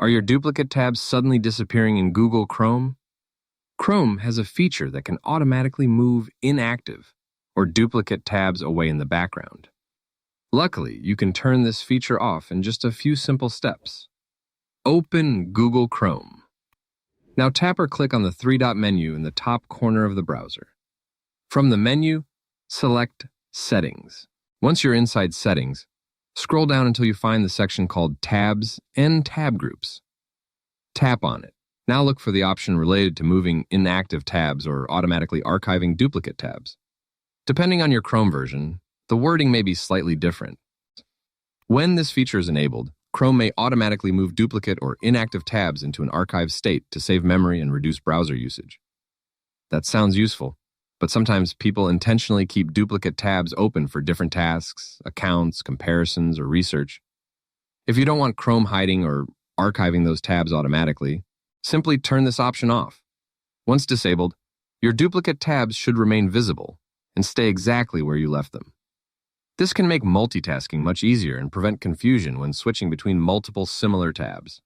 Are your duplicate tabs suddenly disappearing in Google Chrome? Chrome has a feature that can automatically move inactive or duplicate tabs away in the background. Luckily, you can turn this feature off in just a few simple steps. Open Google Chrome. Now tap or click on the three-dot menu in the top corner of the browser. From the menu, select Settings. Once you're inside Settings, scroll down until you find the section called Tabs and Tab Groups. Tap on it. Now look for the option related to moving inactive tabs or automatically archiving duplicate tabs. Depending on your Chrome version, the wording may be slightly different. When this feature is enabled, Chrome may automatically move duplicate or inactive tabs into an archived state to save memory and reduce browser usage. That sounds useful, but sometimes people intentionally keep duplicate tabs open for different tasks, accounts, comparisons, or research. If you don't want Chrome hiding or archiving those tabs automatically, simply turn this option off. Once disabled, your duplicate tabs should remain visible and stay exactly where you left them. This can make multitasking much easier and prevent confusion when switching between multiple similar tabs.